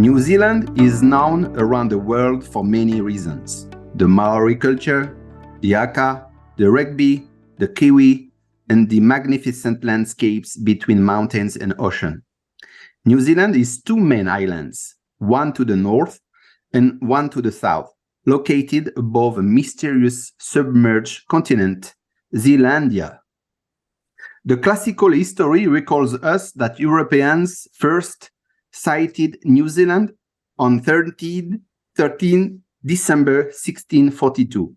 New Zealand is known around the world for many reasons. The Māori culture, the haka, the rugby, the kiwi, and the magnificent landscapes between mountains and ocean. New Zealand is two main islands, one to the north and one to the south, located above a mysterious submerged continent, Zealandia. The classical history recalls us that Europeans first sighted New Zealand on 13 December 1642.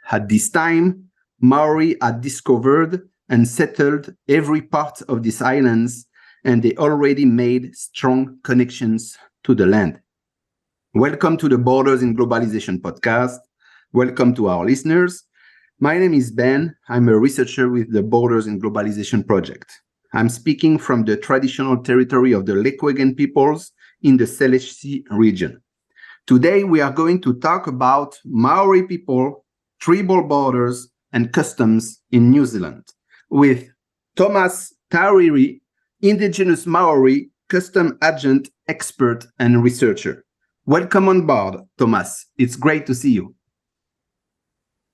At this time, Maori had discovered and settled every part of these islands, and they already made strong connections to the land. Welcome to the Borders in Globalization podcast. Welcome to our listeners. My name is Ben. I'm a researcher with the Borders in Globalization project. I'm speaking from the traditional territory of the Lekwungen peoples in the Salish Sea region. Today, we are going to talk about Maori people, tribal borders, and customs in New Zealand with Thomas Tawhiri, Indigenous Maori custom agent, expert, and researcher. Welcome on board, Thomas. It's great to see you.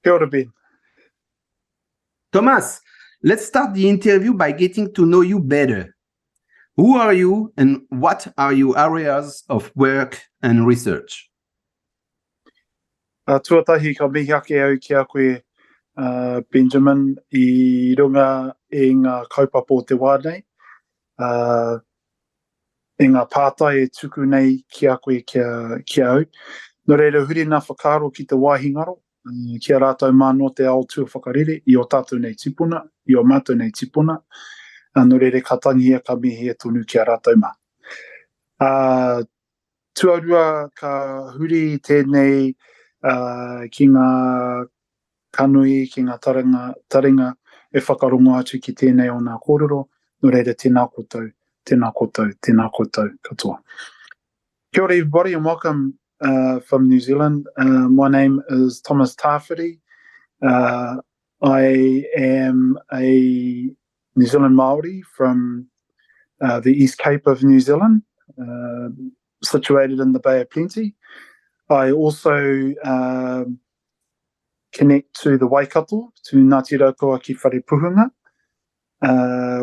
Kia ora, Ben. Thomas, let's start the interview by getting to know you better. Who are you and what are your areas of work and research? Tuatahi ka mihi ake au ki a koe, Benjamin, I runga e ngā kaupapa o te wānei. E ngā pātai e tuku nei ki a koe ki au. No reira huri nā whakaro ki te wāhi ngaro. Kia rātou māno te ao tua whakarere, I o tātou nei tipuna, I o mātou nei tipuna. No reire ka tangihia ka mihi e tonu kia rātou mā. Tuarua ka huri tēnei ki ngā kanui, ki ngā taringa e whakarongo atu ki tēnei o ngā kōrero. No reire tēnā koutou, tēnā koutou, tēnā koutou katoa. Kia ora everybody and welcome from New Zealand. My name is Thomas Tawhiri. I am a New Zealand Māori from the East Cape of New Zealand, situated in the Bay of Plenty. I also connect to the Waikato, to Ngāti ki Whare Puhunga,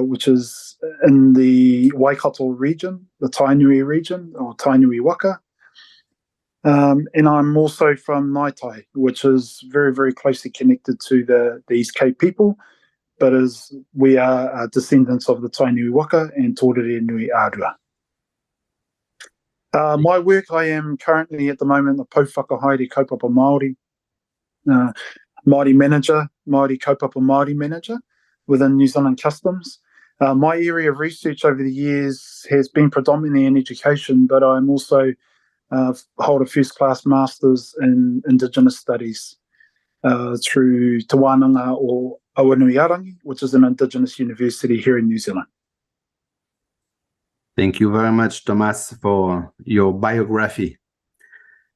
which is in the Waikato region, the Tainui region, or Tainui Waka. And I'm also from Ngaitai, which is very, very closely connected to the East Cape people, but we are descendants of the Tainui Waka and Tōrere Nui Ārua. My work, I am currently at the moment a Pouwhakahaere Kaupapa Māori, Māori manager, Māori Kaupapa Māori manager within New Zealand Customs. My area of research over the years has been predominantly in education, but I'm also hold a first-class Masters in Indigenous Studies through Te Wānanga or Aotearoa, which is an Indigenous university here in New Zealand. Thank you very much, Thomas, for your biography.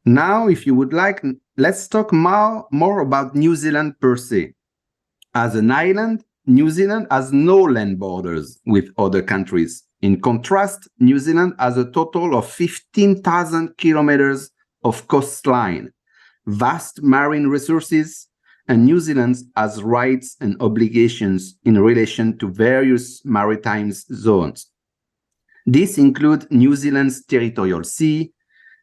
Now, if you would like, let's talk more about New Zealand per se. As an island, New Zealand has no land borders with other countries. In contrast, New Zealand has a total of 15,000 kilometers of coastline, vast marine resources, and New Zealand has rights and obligations in relation to various maritime zones. These include New Zealand's territorial sea,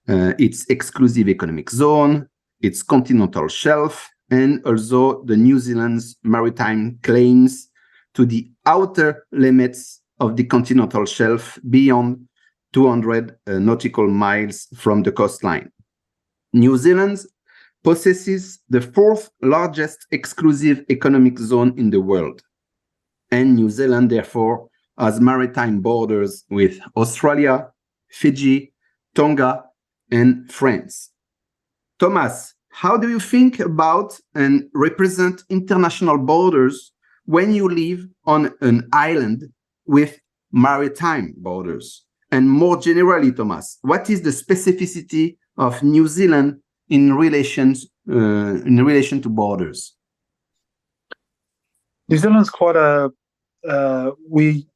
its exclusive economic zone, its continental shelf, and also the New Zealand's maritime claims to the outer limits of the continental shelf beyond 200 nautical miles from the coastline. New Zealand possesses the fourth largest exclusive economic zone in the world, and New Zealand therefore has maritime borders with Australia, Fiji, Tonga, and France. Thomas, how do you think about and represent international borders when you live on an island with maritime borders? And more generally, Thomas, what is the specificity of New Zealand in relation to borders? New Zealand's quite we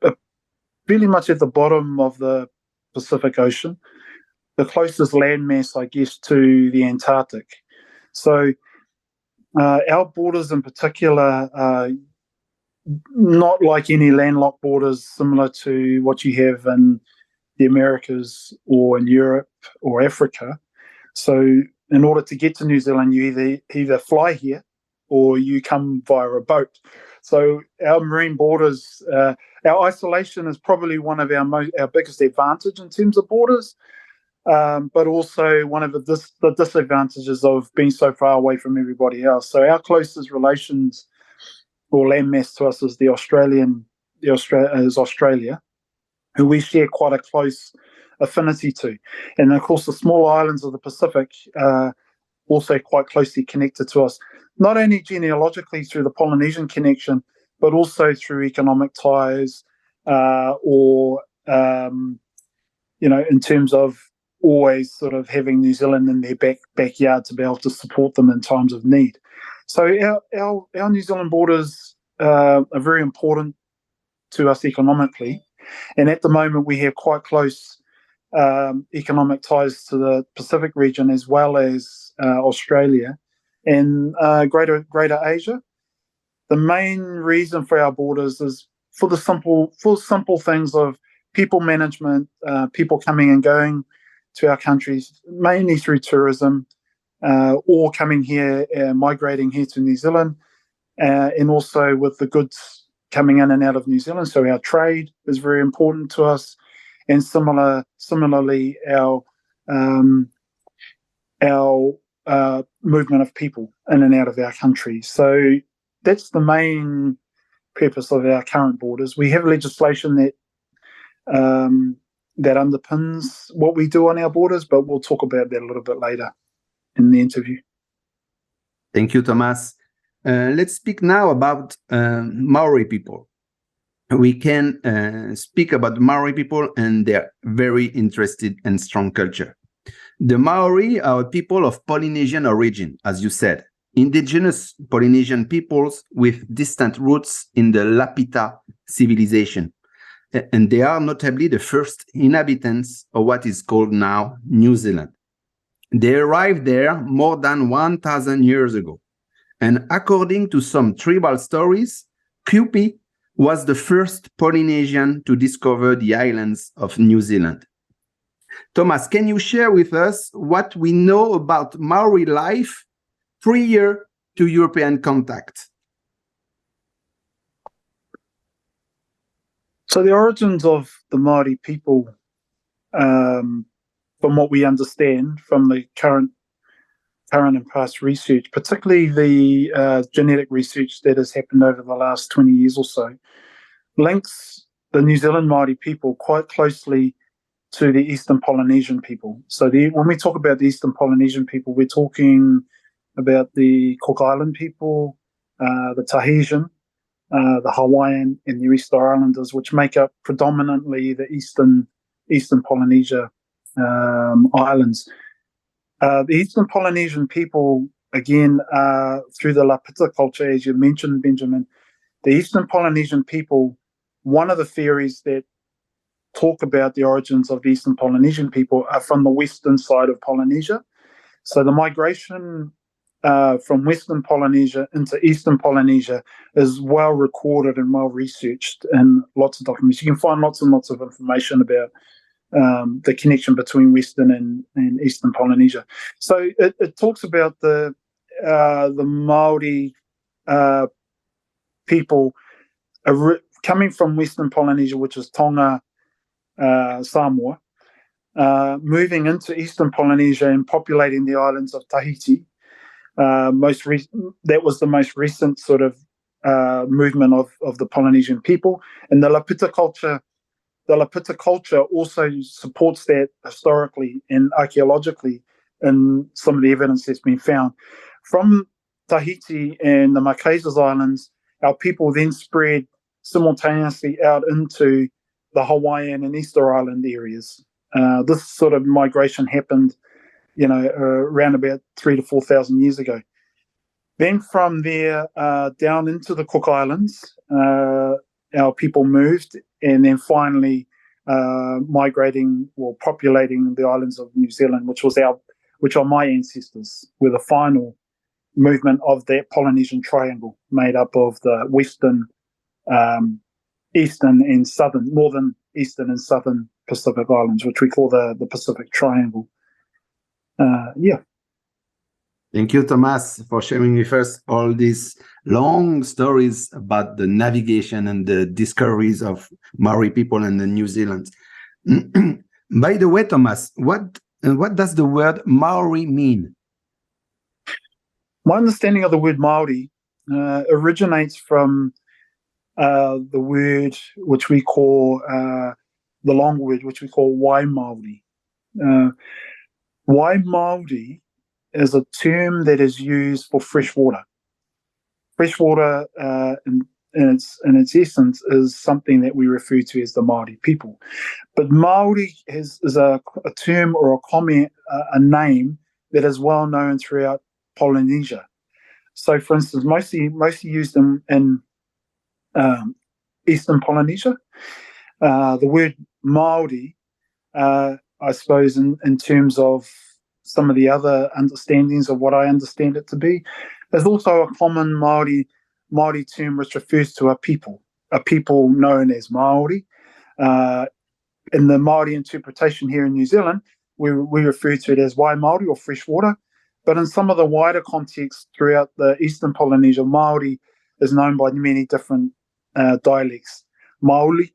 are really much at the bottom of the Pacific Ocean, the closest landmass, I guess, to the Antarctic. So our borders in particular are not like any landlocked borders similar to what you have in the Americas or in Europe or Africa. So in order to get to New Zealand, you either fly here or you come via a boat. So our marine borders, our isolation is probably one of our biggest advantage in terms of borders, but also one of the disadvantages of being so far away from everybody else. So our closest relations or landmass to us is Australia, who we share quite a close affinity to. And of course, the small islands of the Pacific also quite closely connected to us, not only genealogically through the Polynesian connection, but also through economic ties or, in terms of always sort of having New Zealand in their backyard to be able to support them in times of need. So our New Zealand borders are very important to us economically. And at the moment, we have quite close economic ties to the Pacific region as well as Australia and Greater Asia. The main reason for our borders is for simple things of people management, people coming and going to our countries, mainly through tourism, or coming here, migrating here to New Zealand, and also with the goods coming in and out of New Zealand. So our trade is very important to us, and similarly our movement of people in and out of our country. So that's the main purpose of our current borders. We have legislation that underpins what we do on our borders, but we'll talk about that a little bit later in the interview. Thank you, Thomas. Let's speak now about Maori people. We can speak about Maori people and their very interested and strong culture. The Maori are a people of Polynesian origin, as you said, indigenous Polynesian peoples with distant roots in the Lapita civilization. And they are notably the first inhabitants of what is called now New Zealand. They arrived there more than 1,000 years ago. And according to some tribal stories, Kupi was the first Polynesian to discover the islands of New Zealand. Thomas, can you share with us what we know about Maori life prior to European contact? So the origins of the Māori people, from what we understand from the current and past research, particularly the genetic research that has happened over the last 20 years or so, links the New Zealand Māori people quite closely to the Eastern Polynesian people. So when we talk about the Eastern Polynesian people, we're talking about the Cook Island people, the Tahitian, the Hawaiian, and the Easter Islanders, which make up predominantly the Eastern Polynesia islands. The Eastern Polynesian people, again, through the Lapita culture, as you mentioned, Benjamin, the Eastern Polynesian people, one of the theories that talk about the origins of the Eastern Polynesian people are from the western side of Polynesia. So the migration from Western Polynesia into Eastern Polynesia is well recorded and well researched in lots of documents. You can find lots and lots of information about the connection between Western and Eastern Polynesia. So it talks about the Māori people coming from Western Polynesia, which is Tonga, Samoa, moving into Eastern Polynesia and populating the islands of Tahiti. That was the most recent sort of movement of the Polynesian people. And the Lapita culture also supports that historically and archaeologically in some of the evidence that's been found. From Tahiti and the Marquesas Islands, our people then spread simultaneously out into the Hawaiian and Easter Island areas. This sort of migration happened, around about 3,000 to 4,000 years ago. Then from there down into the Cook Islands, our people moved, and then finally migrating or populating the islands of New Zealand, which are my ancestors, were the final movement of that Polynesian triangle made up of the western, eastern and southern, northern, eastern and southern Pacific Islands, which we call the Pacific Triangle. Thank you, Thomas, for sharing with us all these long stories about the navigation and the discoveries of Maori people in the New Zealand. By the way, Thomas, what does the word Maori mean? My understanding of the word Māori originates from the word which we call, the long word which we call Wai Māori. Wai Māori is a term that is used for fresh water. Fresh water, in its essence, is something that we refer to as the Māori people. But Māori is a term or a comment, a name that is well known throughout Polynesia. So, for instance, mostly used in Eastern Polynesia. The word Māori, I suppose, in terms of some of the other understandings of what I understand it to be, is also a common Māori term which refers to a people known as Māori. In the Māori interpretation here in New Zealand, we refer to it as Wai Māori or freshwater. But in some of the wider contexts throughout the Eastern Polynesia, Māori is known by many different dialects. Maoli,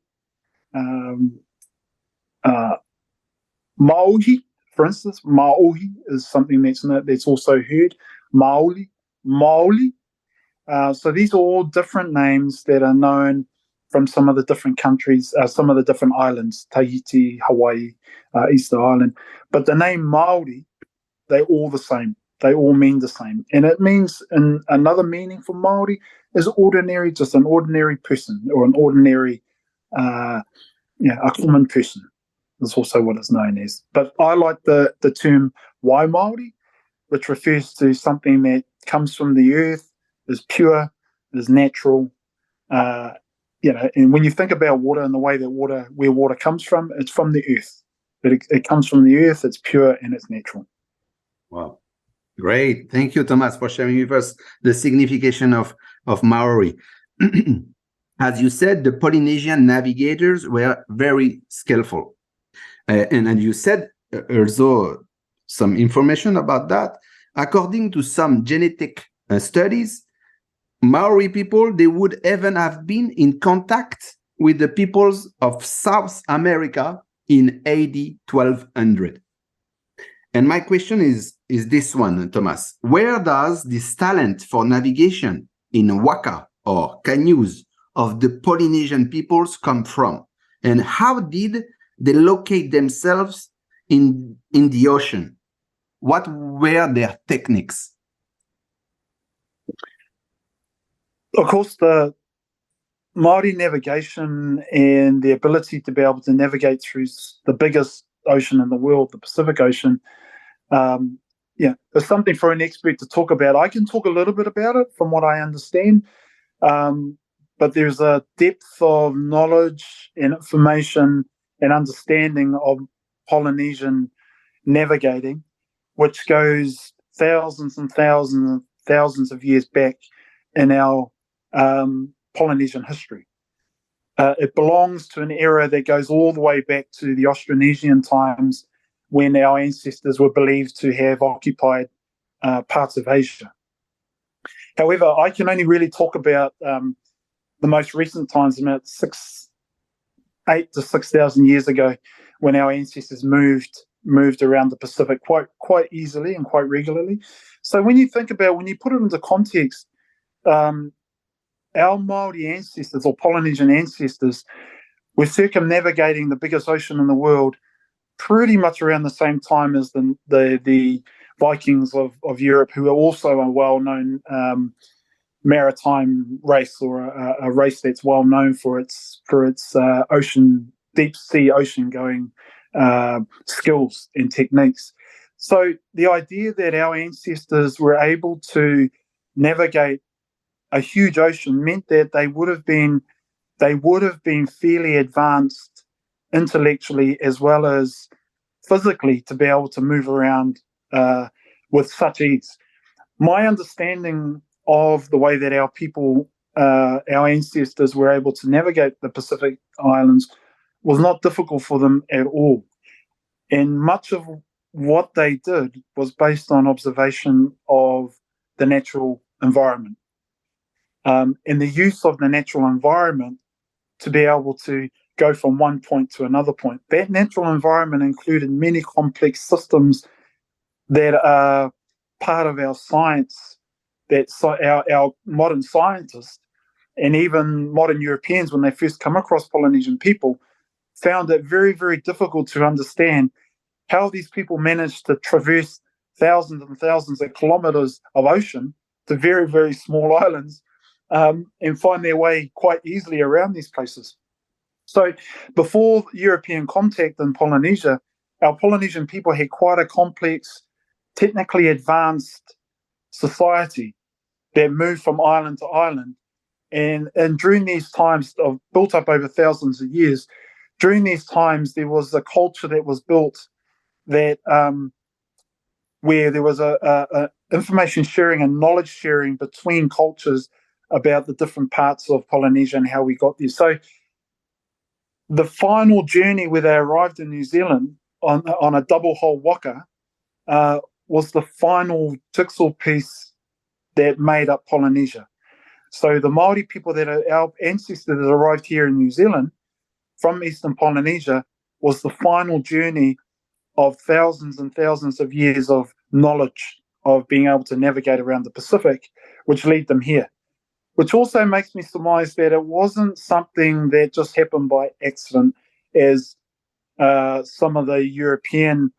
Maohi, for instance. Maohi is something that's also heard. Maoli, Maoli. So these are all different names that are known from some of the different countries, some of the different islands, Tahiti, Hawaii, Easter Island. But the name Māori, they're all the same. They all mean the same. And it means, in another meaning for Māori, is ordinary, just an ordinary person, or an ordinary, a common person is also what it's known as. But I like the term Wai Māori, which refers to something that comes from the earth, is pure, is natural. And when you think about water and the way that where water comes from, it's from the earth. It comes from the earth, it's pure and it's natural. Wow. Great. Thank you, Thomas, for sharing with us the signification of Maori. As you said, the Polynesian navigators were very skillful. And you said also some information about that. According to some genetic studies, Maori people, they would even have been in contact with the peoples of South America in AD 1200. And my question is this one, Thomas. Where does this talent for navigation in waka or canoes of the Polynesian peoples come from? And how did they locate themselves in the ocean? What were their techniques? Of course, the Māori navigation and the ability to be able to navigate through the biggest ocean in the world, the Pacific Ocean, it's something for an expert to talk about. I can talk a little bit about it from what I understand, but there's a depth of knowledge and information and understanding of Polynesian navigating, which goes thousands and thousands and thousands of years back in our Polynesian history. It belongs to an era that goes all the way back to the Austronesian times, when our ancestors were believed to have occupied parts of Asia. However, I can only really talk about the most recent times, about 8,000 to 6,000 years ago, when our ancestors moved around the Pacific quite easily and quite regularly. So when you put it into context, our Māori ancestors or Polynesian ancestors were circumnavigating the biggest ocean in the world pretty much around the same time as the Vikings of Europe, who are also a well-known maritime race, or a race that's well known for its deep sea ocean going skills and techniques. So the idea that our ancestors were able to navigate a huge ocean meant that they would have been fairly advanced intellectually as well as physically to be able to move around with such ease. My understanding of the way that our people, our ancestors were able to navigate the Pacific Islands was not difficult for them at all. And much of what they did was based on observation of the natural environment, and the use of the natural environment to be able to go from one point to another point. That natural environment included many complex systems that are part of our science, that our modern scientists and even modern Europeans, when they first come across Polynesian people, found it very, very difficult to understand how these people managed to traverse thousands and thousands of kilometers of ocean to very, very small islands, and find their way quite easily around these places. So before European contact in Polynesia, our Polynesian people had quite a complex, technically advanced society that moved from island to island. And during these times, built up over thousands of years, during these times, there was a culture that was built that where there was a information sharing and knowledge sharing between cultures about the different parts of Polynesia and how we got there. So the final journey where they arrived in New Zealand on a double hull waka was the final jigsaw piece that made up Polynesia. So the Māori people that are our ancestors that arrived here in New Zealand from Eastern Polynesia was the final journey of thousands and thousands of years of knowledge of being able to navigate around the Pacific, which led them here. Which also makes me surmise that it wasn't something that just happened by accident, as some of the European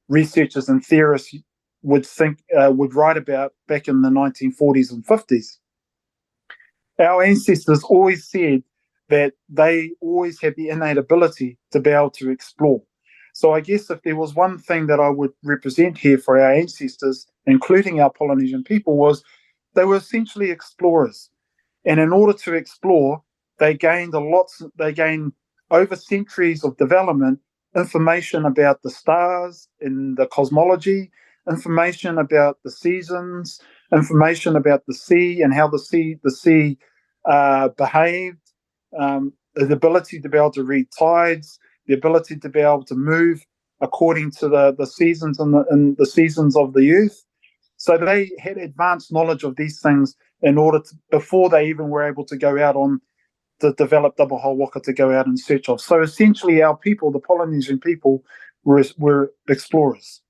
researchers and theorists would write about back in the 1940s and 50s. Our ancestors always said that they always had the innate ability to be able to explore. So I guess if there was one thing that I would represent here for our ancestors, including our Polynesian people, was they were essentially explorers. And in order to explore, they gained over centuries of development, information about the stars in the cosmology, information about the seasons, information about the sea and how the sea behaved, the ability to be able to read tides, the ability to be able to move according to the seasons and the seasons of the earth. So they had advanced knowledge of these things in order to, before they even were able to go out on the developed double hull waka to go out in search of. So essentially our people, the Polynesian people, were explorers.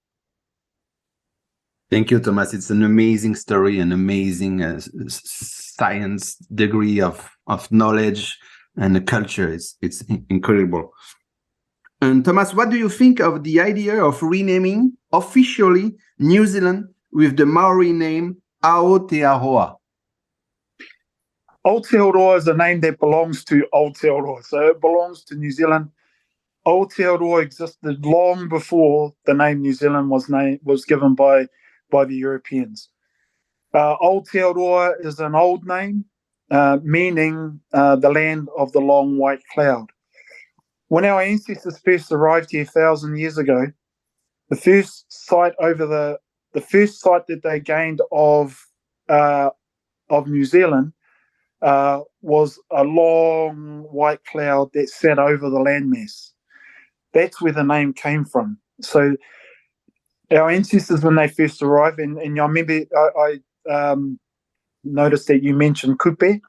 Thank you, Thomas. It's an amazing story, an amazing science degree of knowledge and the culture. It's incredible. And Thomas, what do you think of the idea of renaming officially New Zealand with the Maori name Aotearoa? Aotearoa is a name that belongs to Aotearoa, so it belongs to New Zealand. Aotearoa existed long before the name New Zealand was given by the Europeans. Aotearoa is an old name, meaning the land of the long white cloud. When our ancestors first arrived here 1,000 years ago, the first sight that they gained of New Zealand was a long white cloud that sat over the landmass. That's where the name came from. So our ancestors, when they first arrived, and I remember I noticed that you mentioned kupe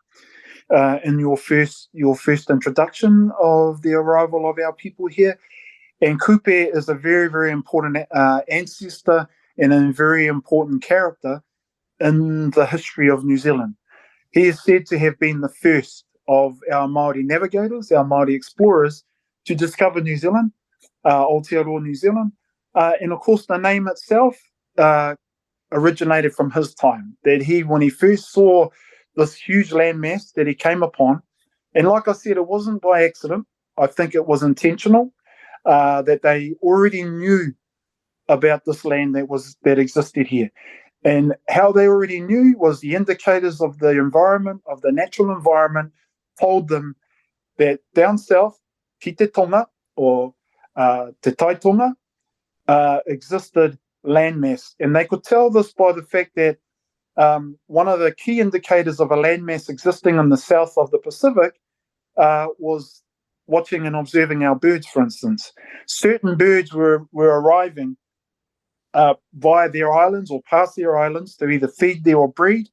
in your first introduction of the arrival of our people here. And kupe is a very, very important ancestor and a very important character in the history of New Zealand. He is said to have been the first of our Māori navigators, our Māori explorers, to discover New Zealand, Aotearoa New Zealand. And of course, the name itself originated from his time, that when he first saw this huge landmass that he came upon, and like I said, it wasn't by accident. I think it was intentional, that they already knew about this land that existed here. And how they already knew was the indicators of the environment, of the natural environment, told them that down south, ki te tonga, Te Taitonga, existed landmass. And they could tell this by the fact that one of the key indicators of a landmass existing in the south of the Pacific was watching and observing our birds, for instance. Certain birds were arriving via their islands or past their islands to either feed there or breed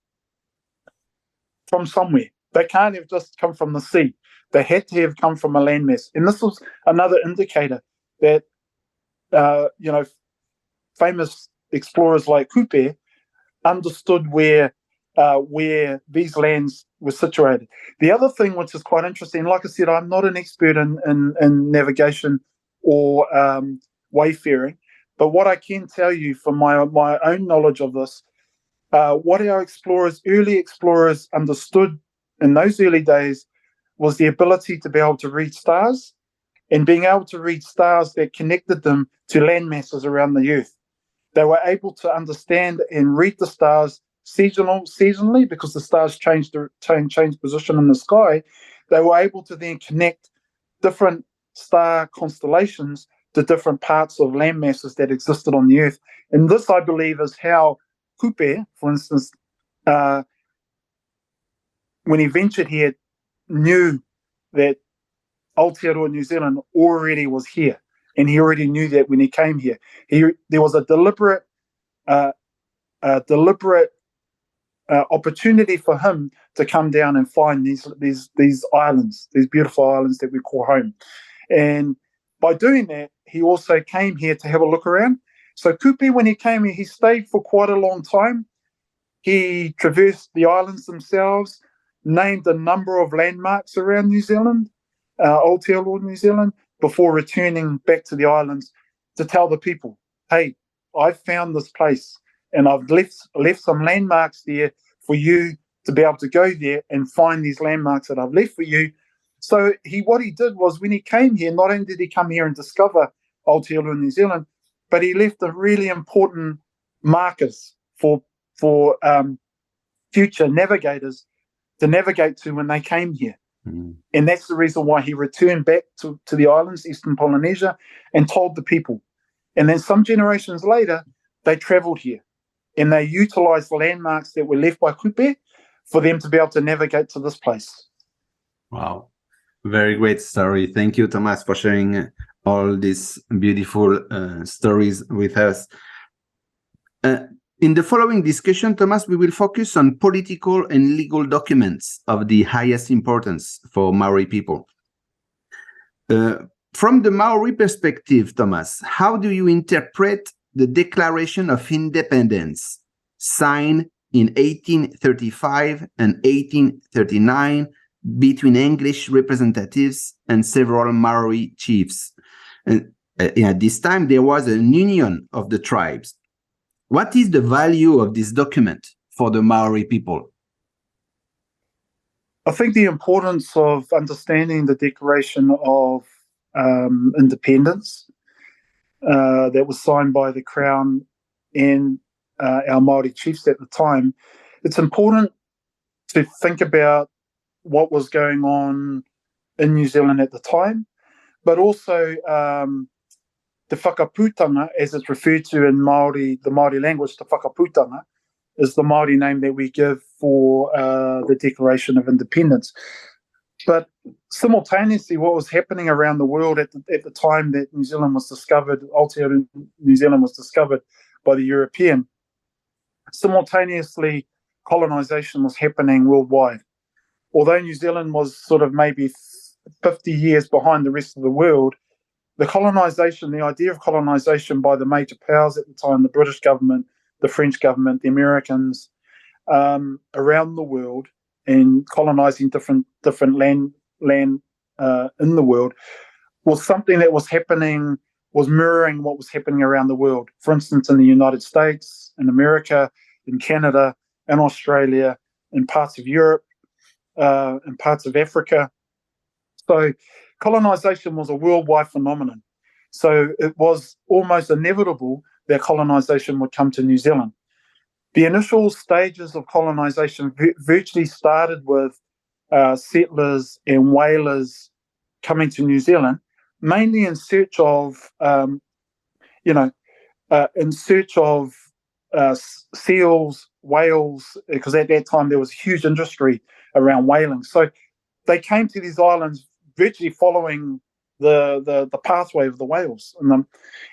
from somewhere. They can't have just come from the sea. They had to have come from a landmass. And this was another indicator that, famous explorers like Kupe understood where these lands were situated. The other thing which is quite interesting, like I said, I'm not an expert in navigation or wayfaring, but what I can tell you from my own knowledge of this, what our early explorers understood in those early days was the ability to be able to read stars, and being able to read stars that connected them to land masses around the earth. They were able to understand and read the stars seasonally because the stars changed position in the sky. They were able to then connect different star constellations to different parts of land masses that existed on the earth. And this, I believe, is how Kupe, for instance, when he ventured here, knew that Aotearoa, New Zealand already was here. And he already knew that when he came here. There was a deliberate opportunity for him to come down and find these islands, these beautiful islands that we call home. And by doing that, he also came here to have a look around. So Kupe, when he came here, he stayed for quite a long time. He traversed the islands themselves, named a number of landmarks around New Zealand, Aotearoa, New Zealand, before returning back to the islands to tell the people, hey, I've found this place and I've left some landmarks there for you to be able to go there and find these landmarks that I've left for you. So what he did was, when he came here, not only did he come here and discover Aotearoa, New Zealand, but he left the really important markers for future navigators to navigate to when they came here. And that's the reason why he returned back to the islands, Eastern Polynesia, and told the people. And then some generations later, they travelled here and they utilised the landmarks that were left by Kupe for them to be able to navigate to this place. Wow. Very great story. Thank you, Thomas, for sharing all these beautiful stories with us. In the following discussion, Thomas, we will focus on political and legal documents of the highest importance for Maori people. From the Maori perspective, Thomas, how do you interpret the Declaration of Independence signed in 1835 and 1839 between English representatives and several Maori chiefs? And at this time, there was an union of the tribes. What is the value of this document for the Maori people? I think the importance of understanding the Declaration of Independence that was signed by the Crown and our Māori chiefs at the time, it's important to think about what was going on in New Zealand at the time, but also Te Whakaputanga, as it's referred to in Māori, the Māori language. Te Whakaputanga is the Māori name that we give for the Declaration of Independence. But simultaneously, what was happening around the world at the time that New Zealand was discovered, Aotearoa New Zealand was discovered by the European, simultaneously colonisation was happening worldwide. Although New Zealand was sort of maybe 50 years behind the rest of the world, the idea of colonisation by the major powers at the time, the British government, the French government, the Americans, around the world, and colonising different land in the world, was something that was mirroring what was happening around the world. For instance, in the United States, in America, in Canada, in Australia, in parts of Europe, in parts of Africa. So colonisation was a worldwide phenomenon. So it was almost inevitable that colonisation would come to New Zealand. The initial stages of colonisation virtually started with settlers and whalers coming to New Zealand, mainly in search of, in search of seals, whales, because at that time there was huge industry around whaling. So they came to these islands virtually following the pathway of the whales,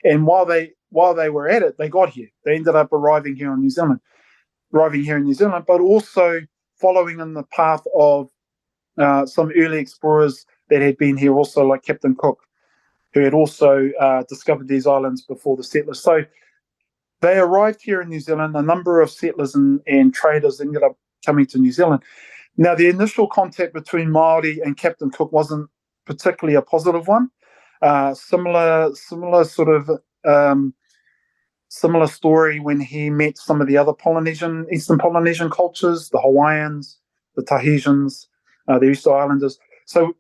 and while they were at it, they got here. They ended up arriving here in New Zealand, but also following in the path of some early explorers that had been here, also like Captain Cook, who had also discovered these islands before the settlers. So they arrived here in New Zealand. A number of settlers and traders ended up coming to New Zealand. Now, the initial contact between Māori and Captain Cook wasn't particularly a positive one. Similar story when he met some of the other Eastern Polynesian cultures, the Hawaiians, the Tahitians, the Easter Islanders. So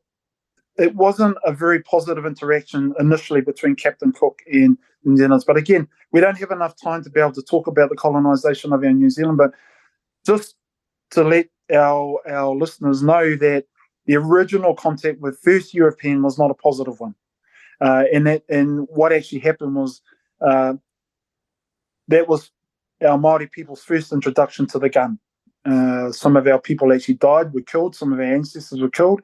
it wasn't a very positive interaction initially between Captain Cook and New Zealanders. But again, we don't have enough time to be able to talk about the colonisation of our New Zealand. But just to let our listeners know that the original contact with first European was not a positive one. And what actually happened was that was our Māori people's first introduction to the gun. Some of our people actually died, were killed. Some of our ancestors were killed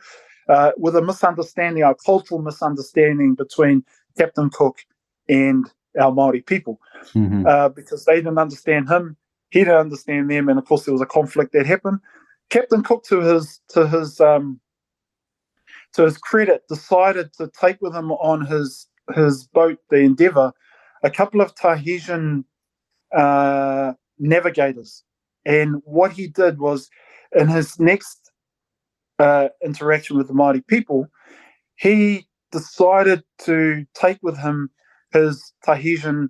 with a misunderstanding, a cultural misunderstanding between Captain Cook and our Māori people, because they didn't understand him, he didn't understand them, and of course there was a conflict that happened. Captain Cook, to his credit, decided to take with him on his boat, the Endeavour, a couple of Tahitian navigators. And what he did was, in his next interaction with the Māori people, he decided to take with him his Tahitian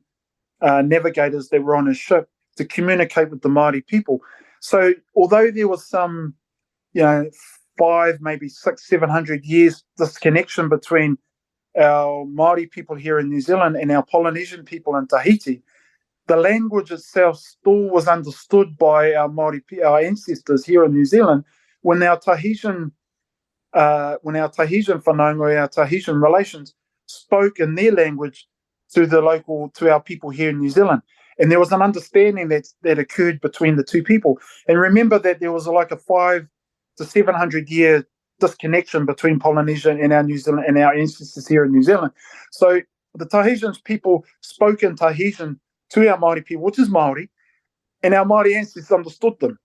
navigators that were on his ship to communicate with the Māori people. So although there was some, 5, maybe 600, 700 years disconnection between our Māori people here in New Zealand and our Polynesian people in Tahiti, the language itself still was understood by our Māori, our ancestors here in New Zealand, when our Tahitian whanaunga, our Tahitian relations, spoke in their language to our people here in New Zealand. And there was an understanding that occurred between the two people. And remember that there was like a 500 to 700 year disconnection between Polynesia and our New Zealand and our ancestors here in New Zealand. So the Tahitian people spoke in Tahitian to our Māori people, which is Māori, and our Māori ancestors understood them.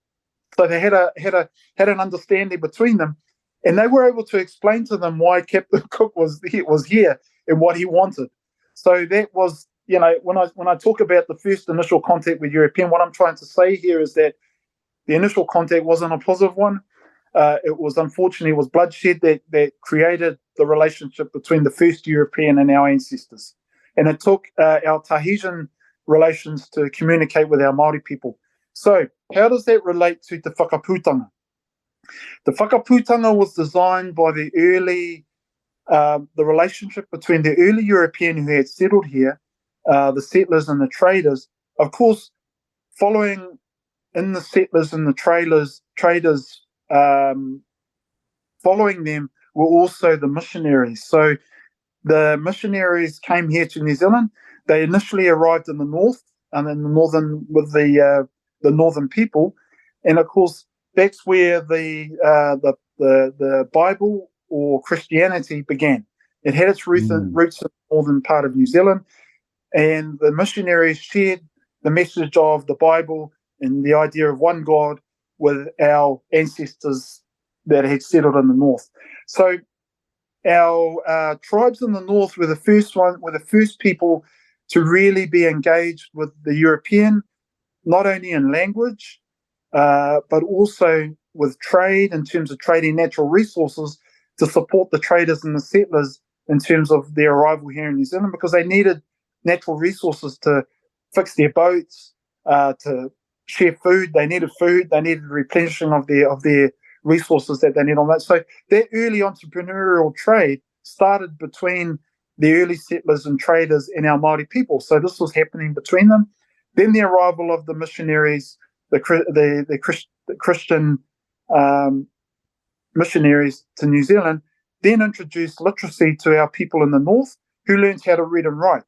So they had an understanding between them, and they were able to explain to them why Captain Cook was here and what he wanted. So that was, when I talk about the first initial contact with European, what I'm trying to say here is that the initial contact wasn't a positive one. It was, unfortunately, bloodshed that created the relationship between the first European and our ancestors. And it took our Tahitian relations to communicate with our Māori people. So how does that relate to Te Whakaputanga? The Whakaputanga was designed by the relationship between the early European who had settled here, the settlers and the traders. Of course, following in the settlers and the traders, following them were also the missionaries. So the missionaries came here to New Zealand. They initially arrived in the north and in the northern with the northern people, and of course that's where the Bible or Christianity began. It had its roots in the northern part of New Zealand, and the missionaries shared the message of the Bible and the idea of one God with our ancestors that had settled in the north. So our tribes in the north were the first people to really be engaged with the European, not only in language, but also with trade, in terms of trading natural resources to support the traders and the settlers in terms of their arrival here in New Zealand, because they needed natural resources to fix their boats, to share food. They needed replenishing of their resources that they need on that. So that early entrepreneurial trade started between the early settlers and traders and our Māori people. So this was happening between them. Then the arrival of the missionaries, the Christian missionaries to New Zealand, then introduced literacy to our people in the north, who learned how to read and write.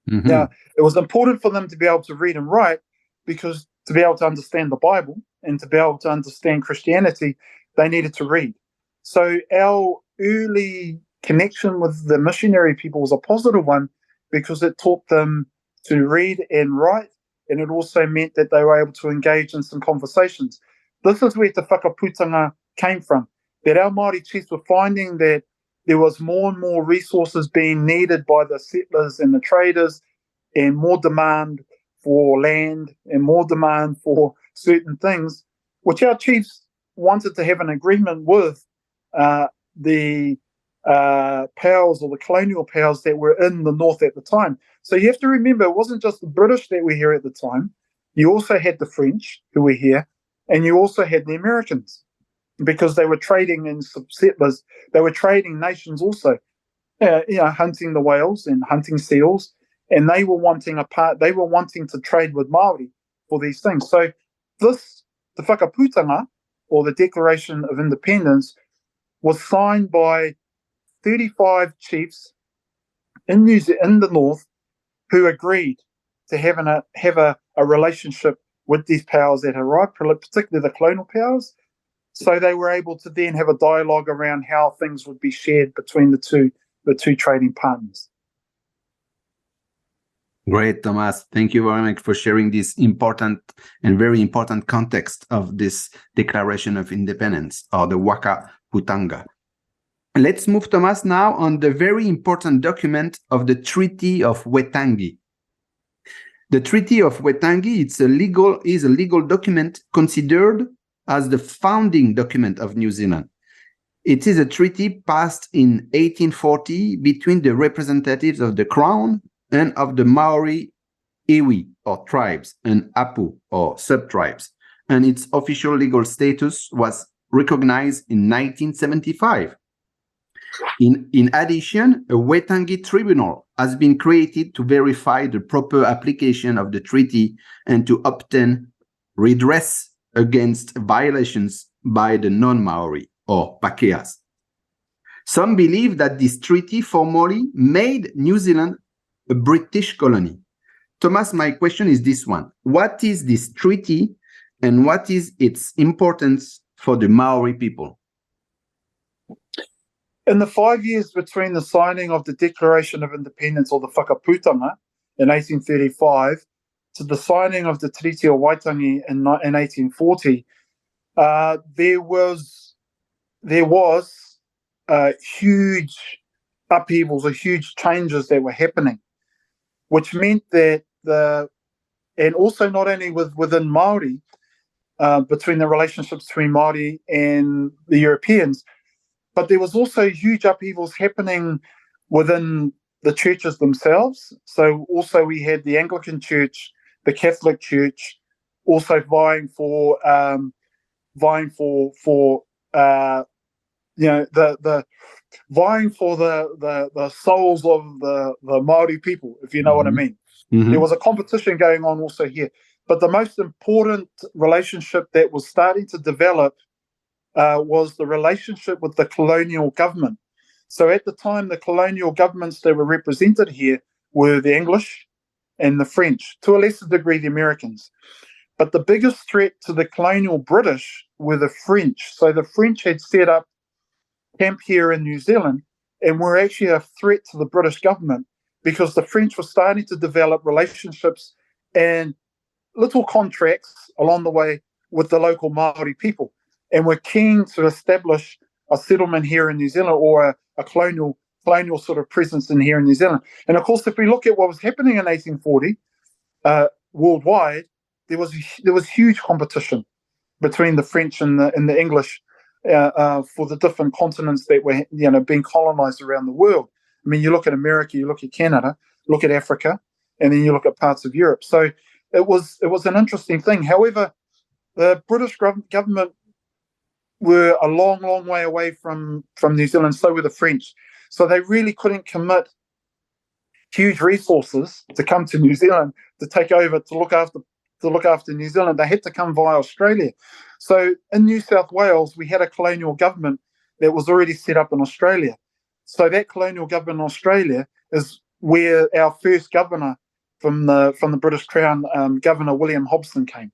Mhm. Now, it was important for them to be able to read and write, because to be able to understand the Bible and to be able to understand Christianity, they needed to read. So our early connection with the missionary people was a positive one, because it taught them to read and write, and it also meant that they were able to engage in some conversations. This is where Te Whakaputanga came from, that our Māori chiefs were finding that there was more and more resources being needed by the settlers and the traders, and more demand for land and more demand for certain things, which our chiefs wanted to have an agreement with the powers, or the colonial powers that were in the north at the time. So you have to remember, it wasn't just the British that were here at the time. You also had the French who were here, and you also had the Americans, because they were trading in settlers. They were trading nations also, hunting the whales and hunting seals, and they were wanting a part. They were wanting to trade with Māori for these things. So this, the Whakaputanga, or the Declaration of Independence, was signed by 35 chiefs in the north, who agreed to have a relationship with these powers that arrived, particularly the colonial powers. So they were able to then have a dialogue around how things would be shared between the two trading partners. Great, Thomas. Thank you very much for sharing this important and very important context of this Declaration of Independence, or the Whakaputanga. Let's move, Thomas, now on the very important document of the Treaty of Waitangi. The Treaty of Waitangi is a legal document considered as the founding document of New Zealand. It is a treaty passed in 1840 between the representatives of the Crown and of the Māori iwi, or tribes, and Hapu, or sub-tribes, and its official legal status was recognized in 1975. In addition, a Waitangi tribunal has been created to verify the proper application of the treaty and to obtain redress against violations by the non-Maori, or Pakeas. Some believe that this treaty formally made New Zealand a British colony. Thomas, my question is this one. What is this treaty, and what is its importance for the Maori people? In the 5 years between the signing of the Declaration of Independence, or the Whakaputanga, in 1835, to the signing of the Treaty of Waitangi in 1840, there was huge upheavals or huge changes that were happening, which meant that and also not only within Māori, between the relationships between Māori and the Europeans, but there was also huge upheavals happening within the churches themselves. So also we had the Anglican Church, the Catholic Church, also vying for vying for the souls of the Māori people, if you know what I mean. Mm-hmm. There was a competition going on also here. But the most important relationship that was starting to develop was the relationship with the colonial government. So at the time, the colonial governments that were represented here were the English and the French, to a lesser degree the Americans. But the biggest threat to the colonial British were the French. So the French had set up camp here in New Zealand and were actually a threat to the British government, because the French were starting to develop relationships and little contracts along the way with the local Māori people, and were keen to establish a settlement here in New Zealand, or a colonial sort of presence in here in New Zealand. And of course, if we look at what was happening in 1840 worldwide, there was huge competition between the French and the English for the different continents that were being colonized around the world. I mean, you look at America, you look at Canada, look at Africa, and then you look at parts of Europe. So it was an interesting thing. However, the British government were a long, long way away from New Zealand. So were the French. So they really couldn't commit huge resources to come to New Zealand to take over, to look after New Zealand. They had to come via Australia. So in New South Wales, we had a colonial government that was already set up in Australia. So that colonial government in Australia is where our first governor from the British Crown, Governor William Hobson, came.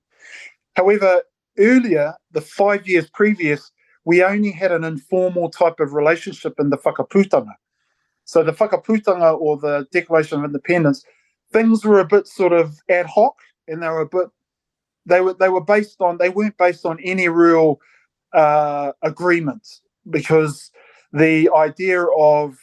However, earlier, the 5 years previous, we only had an informal type of relationship in the Whakaputanga. So the Whakaputanga, or the Declaration of Independence, things were a bit sort of ad hoc, and they weren't based on any real agreements, because the idea of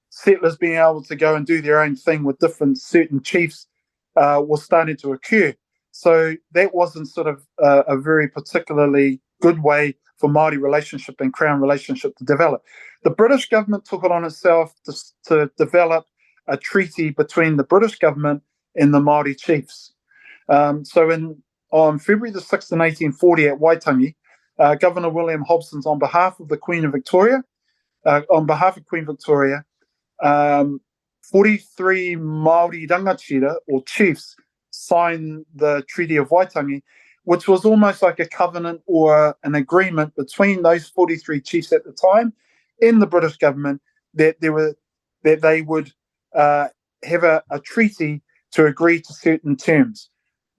settlers being able to go and do their own thing with certain chiefs was starting to occur. So that wasn't sort of a very particularly good way for Māori relationship and Crown relationship to develop. The British government took it on itself to develop a treaty between the British government and the Māori chiefs. So on February the 6th in 1840 at Waitangi, Governor William Hobson's on behalf of Queen Victoria, 43 Māori Rangatira, or chiefs, signed the Treaty of Waitangi, which was almost like a covenant or an agreement between those 43 chiefs at the time and the British government that they would have a treaty to agree to certain terms.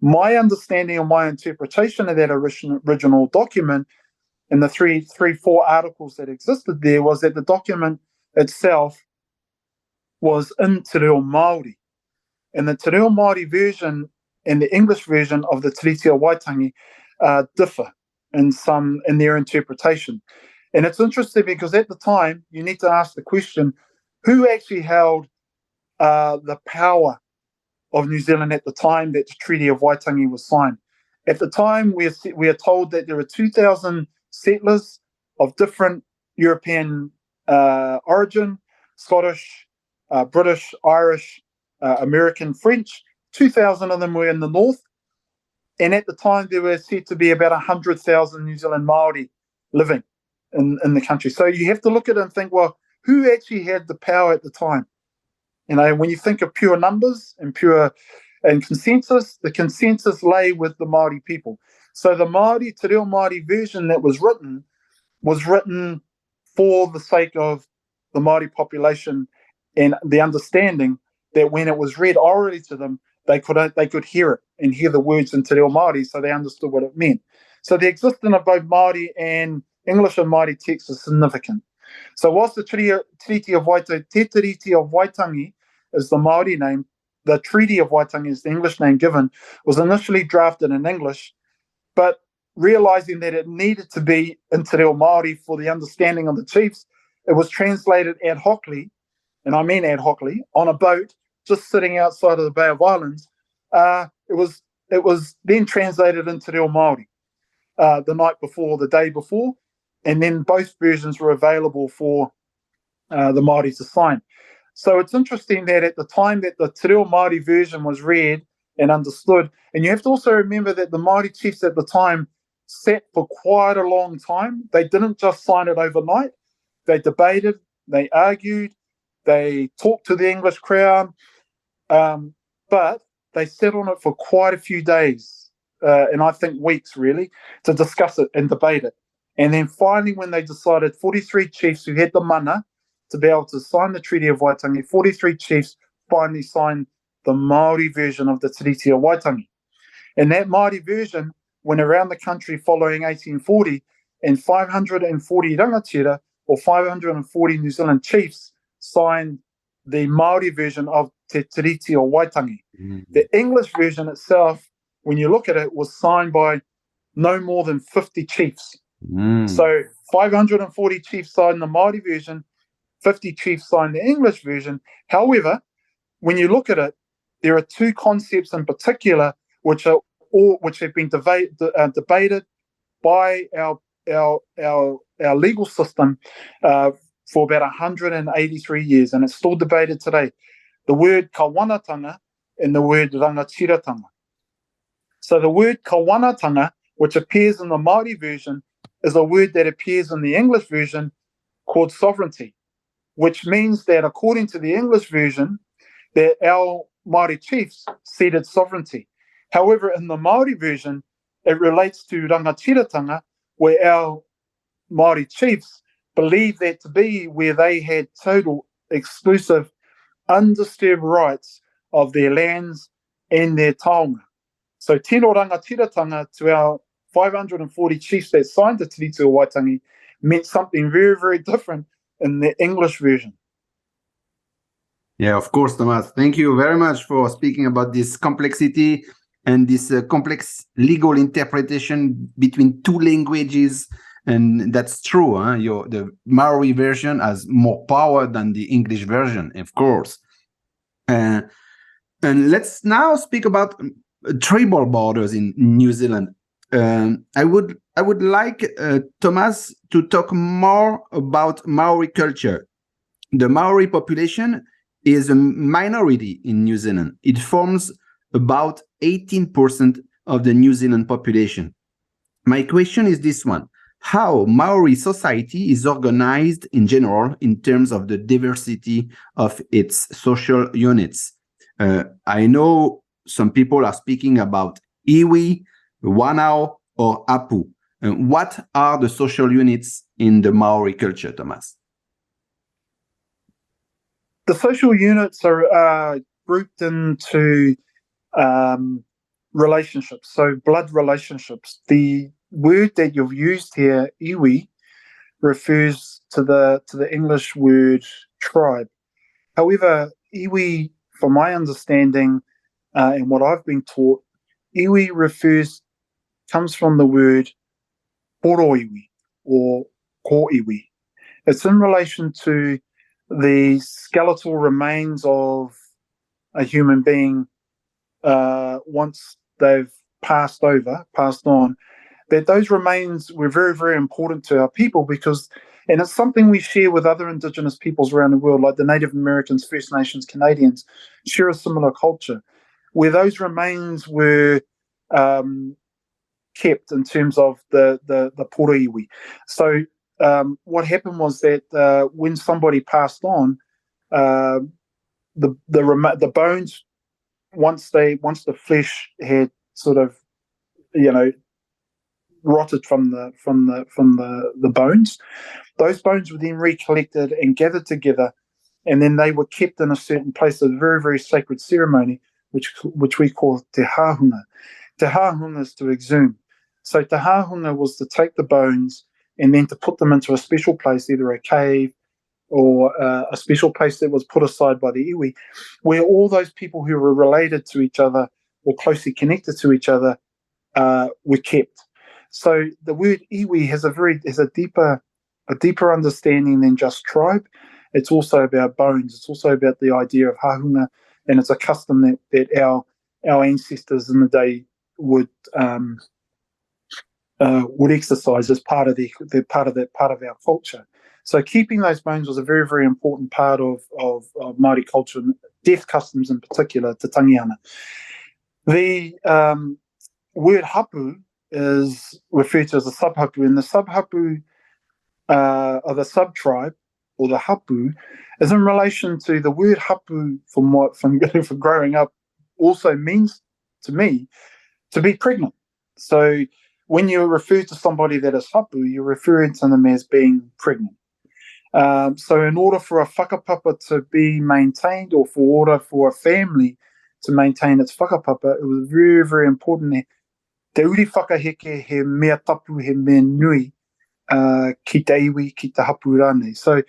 My understanding and my interpretation of that original document and the four articles that existed there was that the document itself was in Te Reo Māori. And the Te Reo Māori version and the English version of the Treaty of Waitangi differ in their interpretation. And it's interesting because at the time, you need to ask the question, who actually held the power of New Zealand at the time that the Treaty of Waitangi was signed? At the time, we are told that there were 2,000 settlers of different European origin, Scottish, British, Irish, American, French. 2,000 of them were in the north. And at the time, there were said to be about 100,000 New Zealand Māori living in the country. So you have to look at it and think, well, who actually had the power at the time? You know, when you think of pure numbers and consensus, the consensus lay with the Māori people. So the Te Reo Māori version that was written for the sake of the Māori population, and the understanding that when it was read orally to them, they could hear it and hear the words in Te Reo Māori, so they understood what it meant. So the existence of both Māori and English and Māori text is significant. So whilst the Treaty of Waitangi is the Māori name, the Treaty of Waitangi is the English name given, was initially drafted in English, but realizing that it needed to be in Te Reo Māori for the understanding of the chiefs, it was translated ad hocly, and I mean ad hocly, on a boat just sitting outside of the Bay of Islands. It was then translated into Te Reo Māori the night before, the day before, and then both versions were available for the Māori to sign. So it's interesting that at the time that the Te Reo Māori version was read and understood, and you have to also remember that the Māori chiefs at the time sat for quite a long time. They didn't just sign it overnight. They debated, they argued, they talked to the English Crown, but they sat on it for quite a few days, and I think weeks really, to discuss it and debate it. And then finally, when they decided, 43 chiefs who had the mana to be able to sign the Treaty of Waitangi, 43 chiefs finally signed the Māori version of the Treaty of Waitangi. And that Māori version went around the country following 1840, and 540 rangatira, or 540 New Zealand chiefs, signed the Māori version of Te Treaty of Waitangi. Mm-hmm. The English version itself, when you look at it, was signed by no more than 50 chiefs. Mm. So 540 chiefs signed the Māori version, 50 chiefs signed the English version. However, when you look at it, there are two concepts in particular which have been debated by our legal system for about 183 years, and it's still debated today. The word kawanatanga and the word Rangatiratanga. So the word kawanatanga, which appears in the Māori version, is a word that appears in the English version called sovereignty, which means that according to the English version, that our Māori chiefs ceded sovereignty. However, in the Māori version, it relates to Rangatiratanga, where our Māori chiefs believed that to be where they had total, exclusive, undisturbed rights of their lands and their taonga. So tino Rangatiratanga to our 540 chiefs that signed the Treaty of Waitangi meant something very, very different in the English version. Yeah, of course, Thomas. Thank you very much for speaking about this complexity and this complex legal interpretation between two languages. And that's true. Huh? The Maori version has more power than the English version, of course. And let's now speak about tribal borders in New Zealand. I would like Thomas to talk more about Maori culture. The Maori population is a minority in New Zealand. It forms about 18% of the New Zealand population. My question is this one. How Maori society is organized in general in terms of the diversity of its social units? I know some people are speaking about iwi, Whanau, or Hapu. What are the social units in the Maori culture, Thomas? The social units are grouped into relationships, so blood relationships. The word that you've used here, iwi, refers to the English word tribe. However, iwi, from my understanding and what I've been taught, iwi comes from the word poroiwi or koiwi. It's in relation to the skeletal remains of a human being once they've passed on, that those remains were very, very important to our people because, and it's something we share with other Indigenous peoples around the world, like the Native Americans, First Nations, Canadians, share a similar culture, where those remains were kept in terms of the poroiwi. So what happened was that when somebody passed on, the bones, once the flesh had sort of, rotted from the bones, those bones were then recollected and gathered together, and then they were kept in a certain place, a very, very sacred ceremony, which we call te hahunga. Te hahunga is to exhume. So te hahunga was to take the bones and then to put them into a special place, either a cave or a special place that was put aside by the iwi, where all those people who were related to each other or closely connected to each other were kept. So the word iwi has a deeper understanding than just tribe. It's also about bones. It's also about the idea of hahunga, and it's a custom that our ancestors in the day would exercise as part of our culture. So keeping those bones was a very, very important part of Māori culture, and death customs in particular, te tangiana. The word hapu is referred to as a sub-hapu, and the sub-hapu or the sub-tribe or the hapu is in relation to the word hapu from growing up also means to me to be pregnant. So when you refer to somebody that is hapu, you're referring to them as being pregnant. So in order for a whakapapa to be maintained, or for order for a family to maintain its whakapapa, it was very, very important te uri whakaheke he mea tapu, he mea nui ki te iwi, ki te hapu rane. So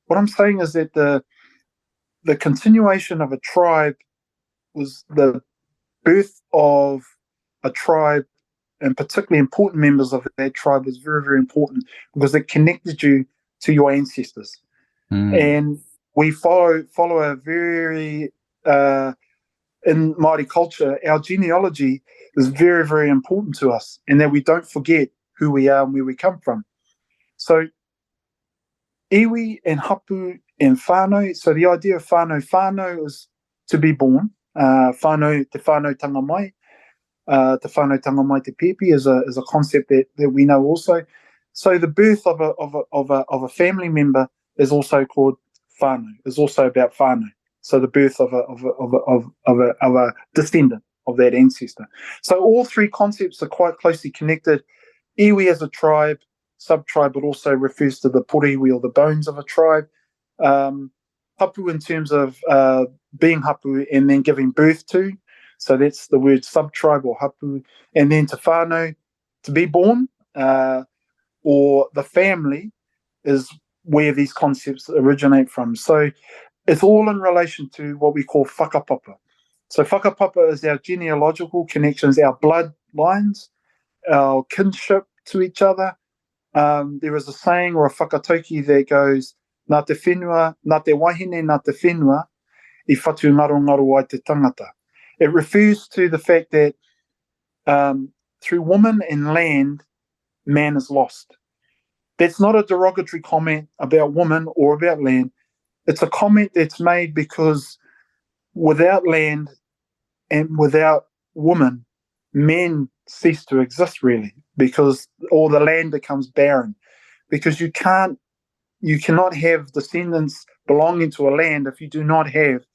what I'm saying is that the continuation of a tribe was the birth of a tribe, and particularly important members of that tribe was very, very important because it connected you to your ancestors. And we follow a very in Māori culture, our genealogy is very, very important to us, and that we don't forget who we are and where we come from. So iwi and hapu and whānau, so the idea of whānau is to be born. Whānau, te whānau tanga mai, te whānau tanga mai te pepe is a concept that we know also. So the birth of a family member is also called whānau, is also about whānau. So the birth of a descendant of that ancestor. So all three concepts are quite closely connected. Iwi as a tribe, sub-tribe, but also refers to the poriwi or the bones of a tribe. Hapu in terms of being hapu and then giving birth to. So that's the word sub-tribe or hapu. And then to whanau, to be born, or the family is where these concepts originate from. So it's all in relation to what we call whakapapa. So whakapapa is our genealogical connections, our bloodlines, our kinship to each other. There is a saying or a whakatauki that goes, nā te whenua, nā te wahine, nā te whenua, I whatu ngaro ai te tangata. It refers to the fact that through woman and land, man is lost. That's not a derogatory comment about woman or about land. It's a comment that's made because without land and without woman, men cease to exist really, because all the land becomes barren. Because you cannot have descendants belonging to a land if you do not have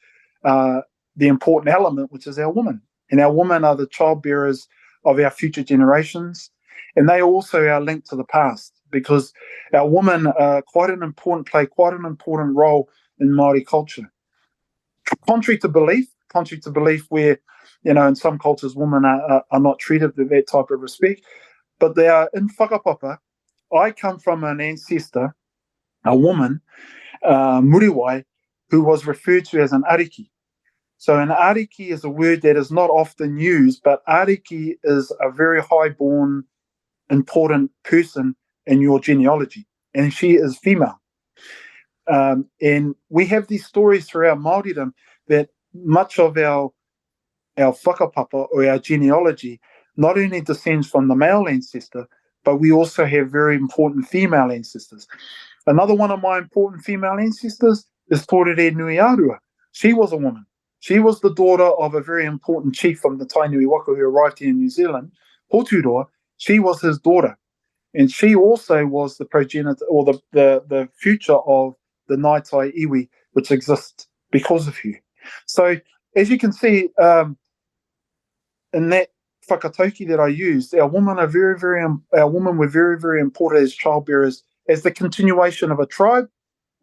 the important element, which is our women. And our women are the childbearers of our future generations. And they also are linked to the past, because our women play quite an important role in Māori culture. Contrary to belief where, in some cultures women are not treated with that type of respect, but they are in whakapapa. I come from an ancestor, a woman, Muriwai, who was referred to as an ariki. So an ariki is a word that is not often used, but ariki is a very high-born, important person in your genealogy, and she is female. And we have these stories throughout Māoridom that much of our whakapapa or our genealogy not only descends from the male ancestor, but we also have very important female ancestors. Another one of my important female ancestors is Tawhiri Nui Arua. She was a woman. She was the daughter of a very important chief from the Tainui Waka who arrived here in New Zealand, Hoturoa. She was his daughter. And she also was the progenitor or the future of the Ngātai iwi, which exists because of her. So as you can see, in that whakatauki that I used, our women were very, very important as childbearers, as the continuation of a tribe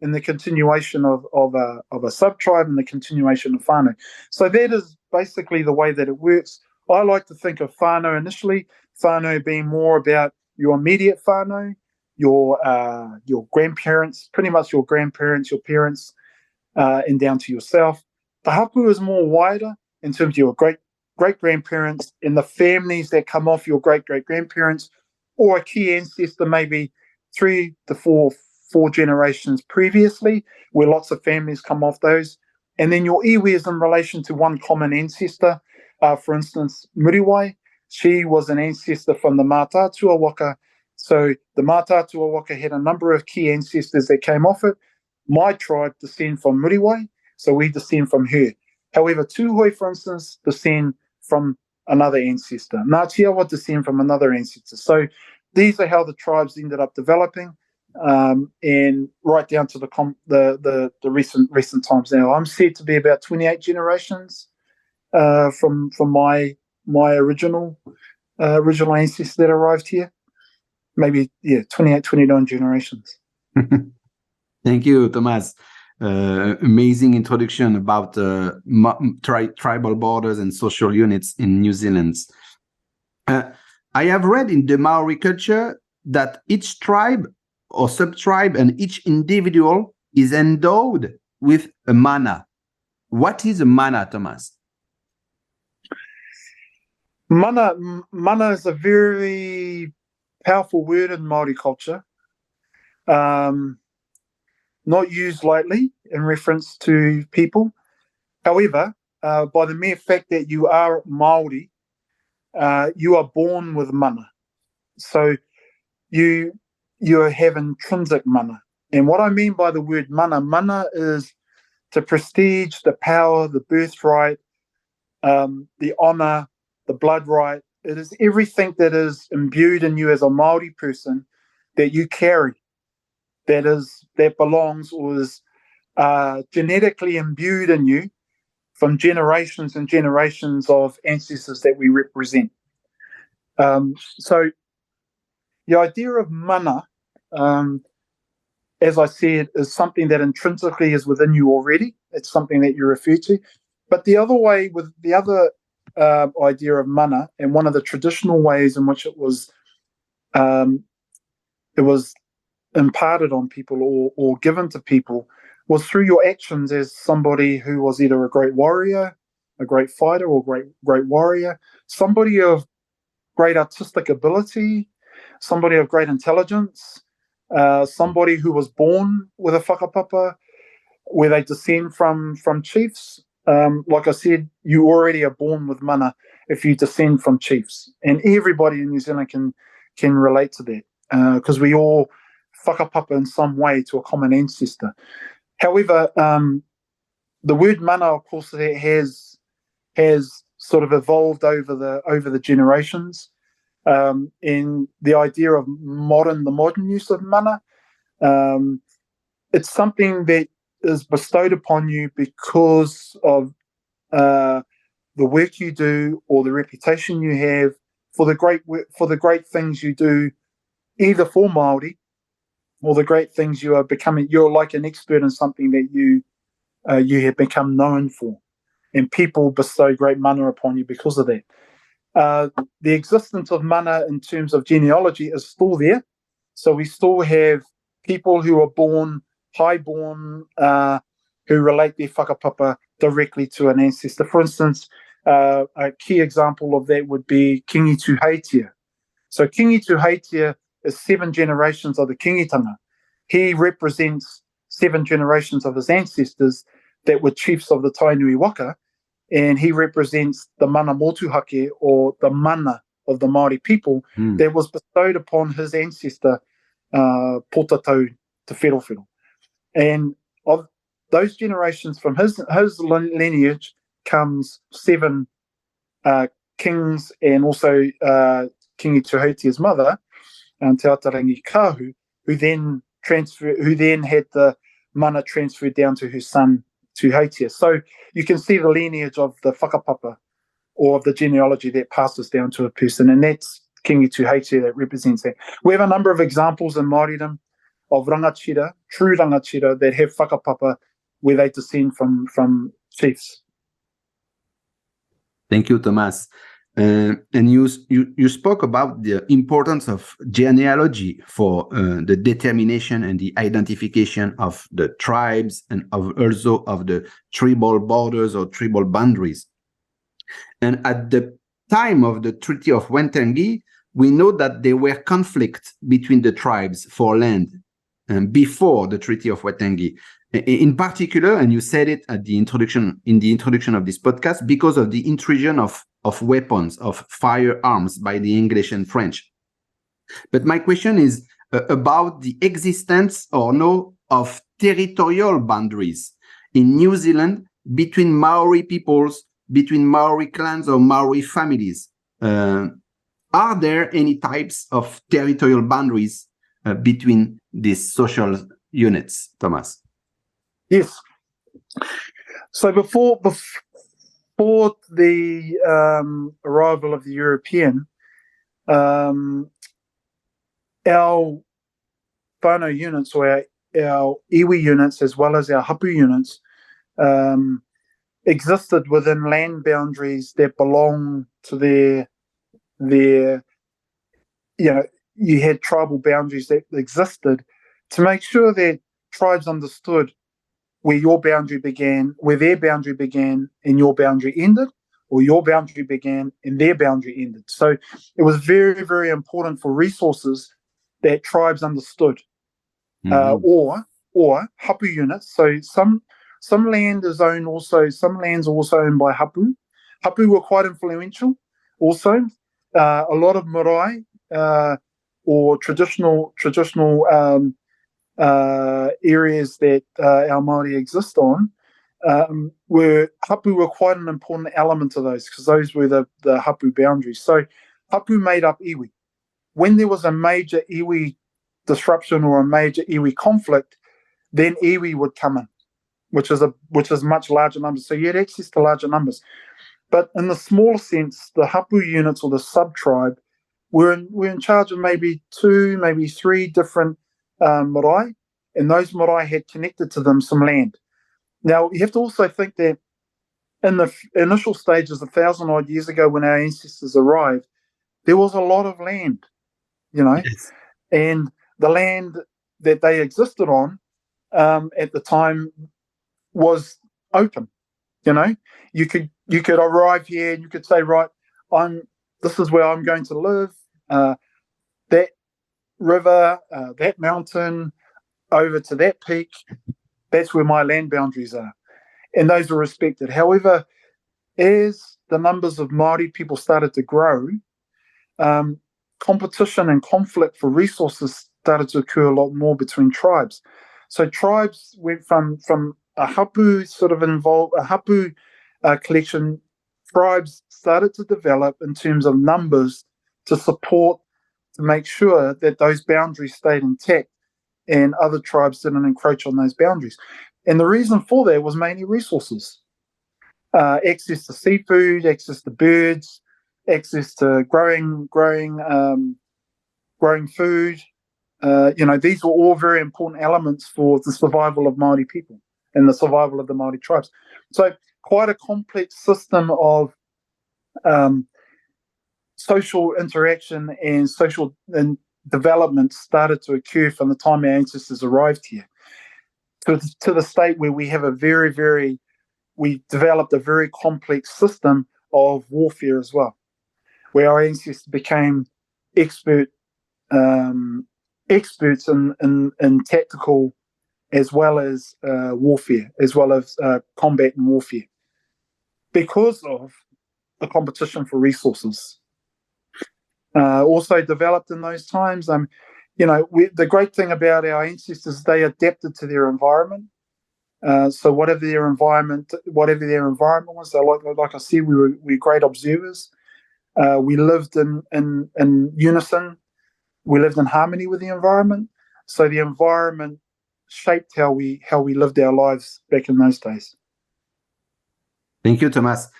and the continuation of a sub-tribe and the continuation of whānau. So that is basically the way that it works. I like to think of whānau initially, whānau being more about your immediate whānau, your grandparents, pretty much your grandparents, your parents, and down to yourself. The hapu is more wider in terms of your great-grandparents and the families that come off your great-great-grandparents, or a key ancestor maybe 3 to 4 generations previously, where lots of families come off those. And then your iwi is in relation to one common ancestor. For instance, Muriwai, she was an ancestor from the Mātātua Waka. So the Mātātua Waka had a number of key ancestors that came off it. My tribe descend from Muriwai, so we descend from her. However, Tūhoi, for instance, descend from another ancestor. Ngātiawa descend from another ancestor. So these are how the tribes ended up developing, and right down to the recent times now. I'm said to be about 28 generations from my original ancestors that arrived here. Maybe 28, 29 generations. Thank you, Thomas. Amazing introduction about tribal borders and social units in New Zealand. I have read in the Maori culture that each tribe or sub-tribe and each individual is endowed with a mana. What is a mana, Thomas? Mana is a very powerful word in Māori culture. Not used lightly in reference to people. However, by the mere fact that you are Māori, you are born with mana. So you have intrinsic mana. And what I mean by the word mana is the prestige, the power, the birthright, the honour, the blood right. It is everything that is imbued in you as a Māori person that you carry, that belongs or is genetically imbued in you from generations and generations of ancestors that we represent. So the idea of mana as I said, is something that intrinsically is within you already. It's something that you refer to. But the other way, with the other idea of mana, and one of the traditional ways in which it was imparted on people or given to people, was through your actions as somebody who was either a great warrior, a great fighter, or great warrior, somebody of great artistic ability, somebody of great intelligence, somebody who was born with a whakapapa, where they descend from chiefs. Like I said, you already are born with mana if you descend from chiefs, and everybody in New Zealand can relate to that, because we all whakapapa in some way to a common ancestor. However, the word mana, of course, has sort of evolved over the generations, and the idea of the modern use of mana, it's something that is bestowed upon you because of the work you do or the reputation you have for the great things you do, either for Māori or the great things you are becoming. You're like an expert in something that you have become known for, and people bestow great mana upon you because of that. The existence of mana in terms of genealogy is still there, so we still have people who are highborn, who relate their whakapapa directly to an ancestor. For instance, a key example of that would be Kingi Tuheitia. So Kingi Tuheitia is 7 generations of the kingitanga. He represents 7 generations of his ancestors that were chiefs of the Tainui Waka, and he represents the mana motuhake, or the mana of the Māori people, that was bestowed upon his ancestor, Potatau Te Wherowhero. And of those generations, from his lineage comes 7 kings, and also Kingi Tuheitia's mother, Te Atarangi Kahu, who then had the mana transferred down to her son Tuheitia. So you can see the lineage of the whakapapa, or of the genealogy that passes down to a person, and that's Kingi Tuheitia that represents that. We have a number of examples in Māoridom of rangatira, true rangatira, that have whakapapa where they descend from chiefs. Thank you, Thomas. And you spoke about the importance of genealogy for the determination and the identification of the tribes, and also of the tribal borders or tribal boundaries. And at the time of the Treaty of Waitangi, we know that there were conflicts between the tribes for land before the Treaty of Waitangi. In particular, and you said it in the introduction of this podcast, because of the intrusion of weapons, of firearms by the English and French. But my question is about the existence or no of territorial boundaries in New Zealand between Maori peoples, between Maori clans or Maori families. Are there any types of territorial boundaries between these social units, Thomas? Yes. So before the arrival of the European, our whānau units, or our iwi units, as well as our hapu units, existed within land boundaries that belong to their you had tribal boundaries that existed to make sure that tribes understood where your boundary began, where their boundary began and your boundary ended, or your boundary began and their boundary ended. So it was very, very important for resources that tribes understood. Or hapu units. So some land is owned also, some lands are also owned by hapu. Hapu were quite influential also. A lot of marae, or traditional areas that our Māori exist on, hapu were quite an important element of those, because those were the hapu boundaries. So hapu made up iwi. When there was a major iwi disruption or a major iwi conflict, then iwi would come in, which is much larger numbers. So you had access to larger numbers. But in the smaller sense, the hapu units, or the sub-tribe, were in charge of maybe 2, maybe 3 different marae, and those marae had connected to them some land. Now, you have to also think that in the initial stages, 1,000 odd years ago, when our ancestors arrived, there was a lot of land, Yes. and the land that they existed on at the time was open. You could arrive here and you could say, right, this is where I'm going to live. That river, that mountain, over to that peak, that's where my land boundaries are, and those were respected. However, as the numbers of Māori people started to grow, competition and conflict for resources started to occur a lot more between tribes. So tribes went from a hapu collection. Tribes started to develop in terms of numbers to make sure that those boundaries stayed intact and other tribes didn't encroach on those boundaries. And the reason for that was mainly resources. Access to seafood, access to birds, access to growing food. These were all very important elements for the survival of Māori people and the survival of the Māori tribes. So quite a complex system of social interaction and social development started to occur from the time our ancestors arrived here to the state where we have we developed a very complex system of warfare as well, where our ancestors became experts in tactical as well as warfare, as well as combat and warfare, because of the competition for resources. Also developed in those times. The great thing about our ancestors, they adapted to their environment. So whatever their environment was, like I said, we were great observers. We lived in unison. We lived in harmony with the environment. So the environment shaped how we lived our lives back in those days. Thank you, Thomas.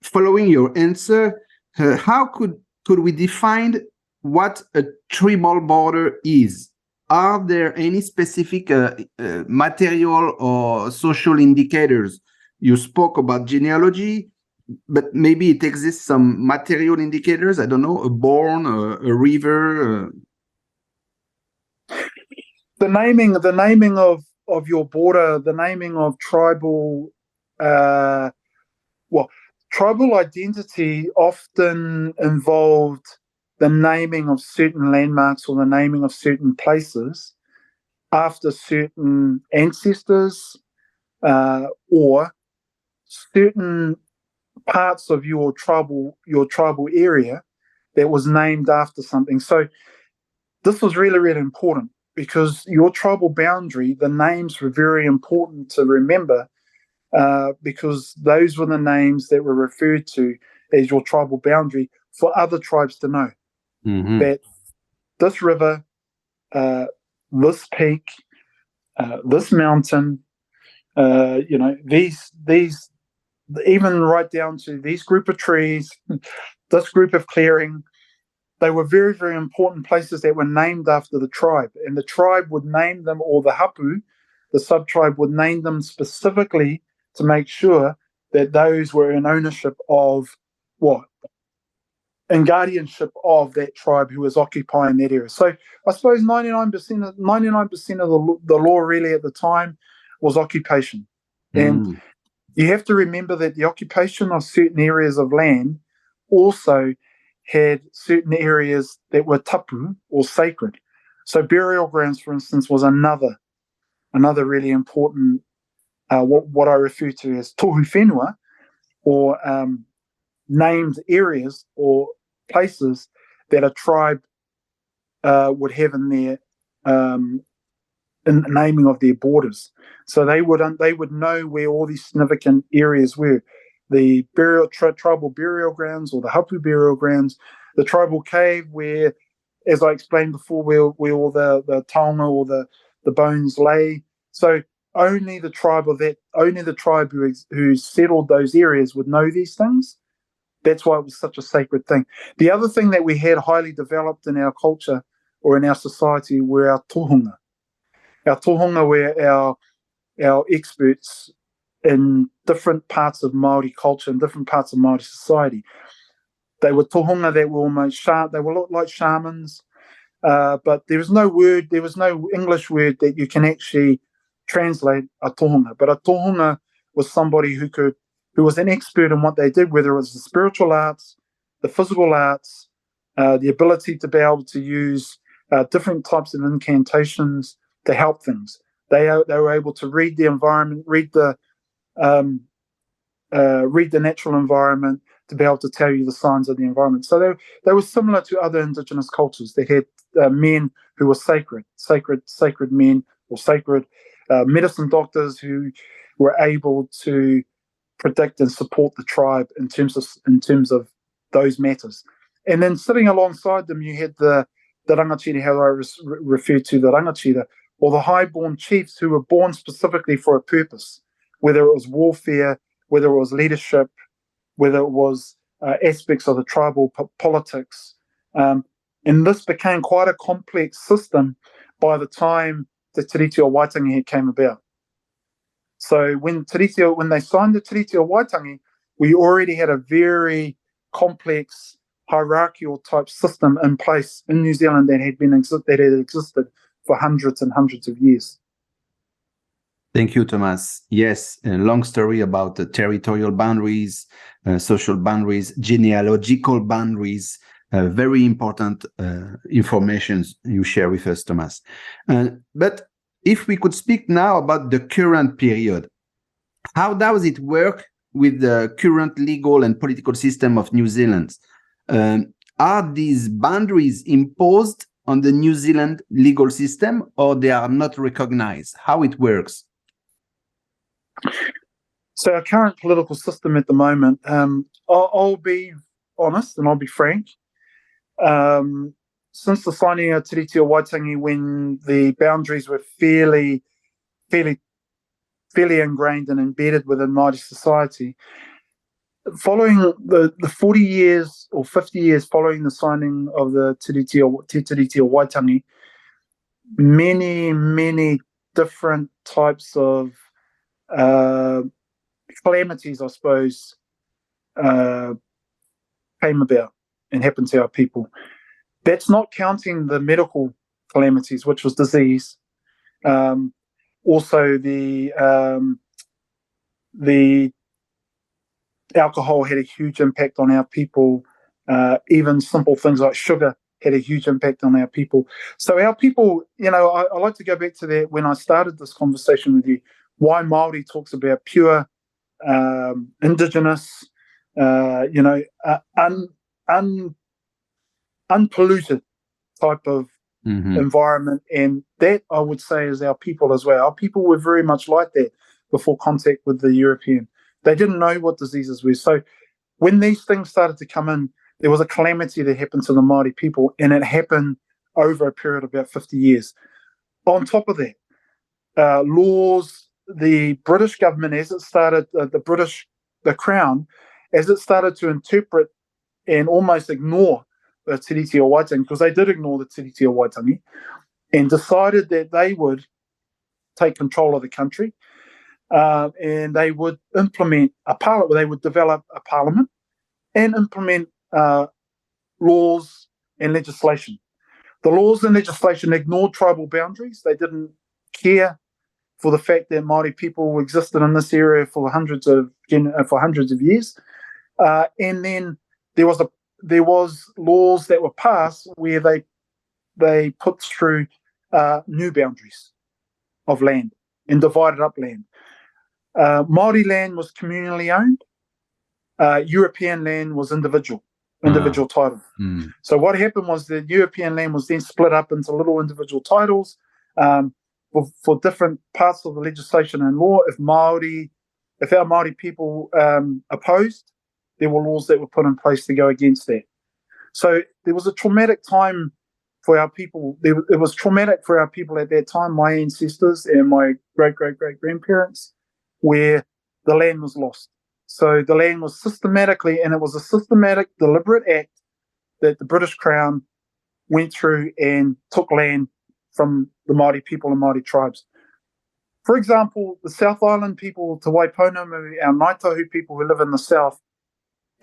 Following your answer, how could we define what a tribal border is? Are there any specific material or social indicators? You spoke about genealogy, but maybe it exists some material indicators. I don't know, a bourne, a river. The naming of your border, the naming of tribal, tribal identity often involved the naming of certain landmarks or the naming of certain places after certain ancestors or certain parts of your tribal area that was named after something. So this was really, really important because your tribal boundary, the names were very important to remember because those were the names that were referred to as your tribal boundary for other tribes to know. Mm-hmm. That this river, this peak, this mountain, these even right down to these group of trees, this group of clearing, they were very, very important places that were named after the tribe. And the tribe would name them, or the Hapu, the sub-tribe, would name them specifically to make sure that those were in ownership of in guardianship of that tribe who was occupying that area. So I suppose 99% of the law really at the time was occupation. And you have to remember that the occupation of certain areas of land also had certain areas that were tapu or sacred. So burial grounds, for instance, was another really important what I refer to as tohu whenua, or named areas or places that a tribe would have in their in the naming of their borders. So they would know where all these significant areas were. The tribal burial grounds, or the hapu burial grounds, the tribal cave where, as I explained before, where all the taonga or the bones lay. So only the tribe who settled those areas would know these things. That's why it was such a sacred thing. The other thing that we had highly developed in our culture or in our society were our tohunga. Our tohunga were our experts in different parts of Māori culture and different parts of Māori society. They were tohunga that were almost they were like shamans, but there was no English word that you can actually translate a tohunga. But a tohunga was somebody who was an expert in what they did, whether it was the spiritual arts, the physical arts, the ability to be able to use different types of incantations to help things. They were able to read the environment, read the natural environment, to be able to tell you the signs of the environment. So they were similar to other indigenous cultures. They had men who were sacred men, or sacred medicine doctors who were able to predict and support the tribe in terms of those matters. And then sitting alongside them, you had the rangatira, how I refer to the rangatira, or the highborn chiefs who were born specifically for a purpose, whether it was warfare, whether it was leadership, whether it was aspects of the tribal politics. And this became quite a complex system by the time the Treaty of Waitangi came about. So when they signed the Treaty of Waitangi, we already had a very complex hierarchical type system in place in New Zealand that had existed for hundreds and hundreds of years. Thank you, Thomas. Yes, a long story about the territorial boundaries, social boundaries, genealogical boundaries. Very important information you share with us, Thomas. But if we could speak now about the current period, how does it work with the current legal and political system of New Zealand? Are these boundaries imposed on the New Zealand legal system, or they are not recognized? How it works? So our current political system at the moment, I'll be honest and I'll be frank. Since the signing of Treaty of Waitangi, when the boundaries were fairly ingrained and embedded within Māori society, following the 40 years or 50 years following the signing of the Treaty of Waitangi, many different types of calamities, I suppose, came about and happened to our people. That's not counting the medical calamities, which was disease. Also, the alcohol had a huge impact on our people. Even simple things like sugar had a huge impact on our people. So our people, I like to go back to that when I started this conversation with you, why Māori talks about pure, indigenous, unpolluted type of environment. And that, I would say, is our people as well. Our people were very much like that before contact with the European. They didn't know what diseases were. So when these things started to come in, there was a calamity that happened to the Māori people, and it happened over a period of about 50 years. On top of that, laws, the British government, as it started, the Crown, as it started to interpret and almost ignore the Treaty of Waitangi, because they did ignore the Treaty of Waitangi, and decided that they would take control of the country, and they would implement a parliament. They would develop a parliament and implement laws and legislation. The laws and legislation ignored tribal boundaries. They didn't care for the fact that Māori people existed in this area for hundreds of years. And then there was laws that were passed where they put through new boundaries of land and divided up land. Māori land was communally owned. European land was individual title. So what happened was the European land was then split up into little individual titles for different parts of the legislation and law. If our Māori people opposed, there were laws that were put in place to go against that. So there was a traumatic time for our people. It was traumatic for our people at that time, my ancestors and my great-great-great-grandparents, where the land was lost. So the land was systematically, and it was a systematic, deliberate act that the British Crown went through and took land from the Māori people and Māori tribes. For example, the South Island people, Te Waiponamu, our Ngaitahu people who live in the south,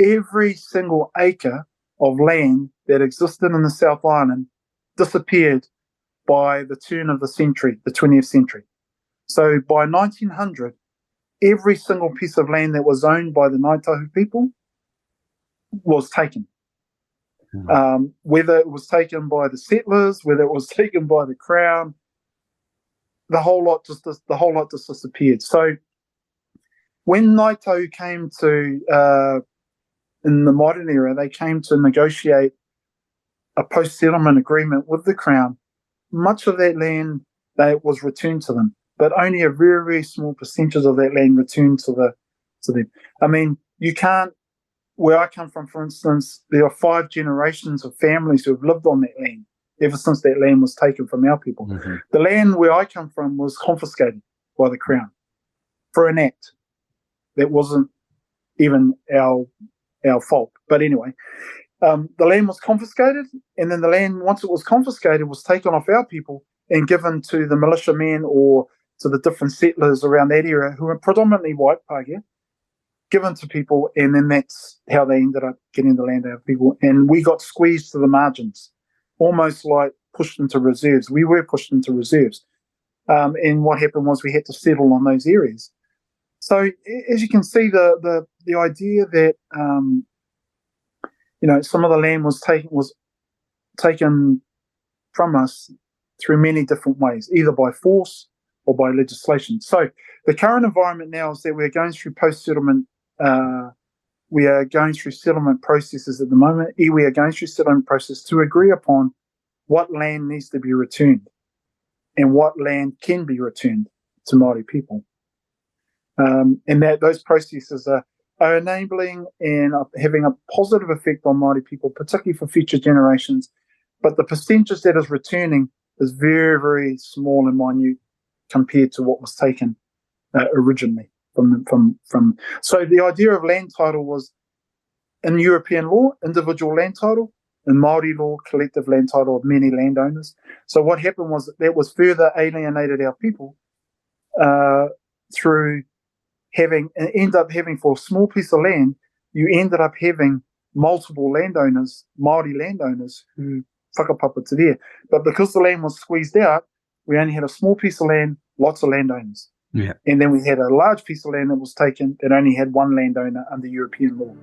every single acre of land that existed in the South Island disappeared by the turn of the century, the 20th century. So by 1900, every single piece of land that was owned by the Ngaitahu people was taken. Whether it was taken by the settlers, whether it was taken by the Crown, the whole lot just disappeared. So when Ngaitahu came to, in the modern era, they came to negotiate a post-settlement agreement with the Crown. Much of that land that was returned to them, but only a very, very small percentage of that land returned to them. I mean, you can't. Where I come from, for instance, there are 5 generations of families who have lived on that land ever since that land was taken from our people. Mm-hmm. The land where I come from was confiscated by the Crown for an act that wasn't even our fault. But anyway, the land was confiscated, and then the land, once it was confiscated, was taken off our people and given to the militiamen or to the different settlers around that area who were predominantly white Pākehā, given to people, and then that's how they ended up getting the land out of people. And we got squeezed to the margins, almost like pushed into reserves. We were pushed into reserves. And what happened was we had to settle on those areas. So as you can see, the idea that some of the land was taken from us through many different ways, either by force or by legislation. So the current environment now is that we're going through post-settlement. We are going through settlement processes at the moment. We are going through settlement process to agree upon what land needs to be returned and what land can be returned to Māori people. And that those processes are enabling and having a positive effect on Māori people, particularly for future generations. But the percentage that is returning is very, very small and minute compared to what was taken originally. So the idea of land title was, in European law, individual land title, in Māori law, collective land title of many landowners. So what happened was that was further alienated our people through end up having for a small piece of land, you ended up having multiple landowners, Māori landowners, who whakapapa te there. But because the land was squeezed out, we only had a small piece of land, lots of landowners. Yeah. And then we had a large piece of land that was taken that only had one landowner under European law.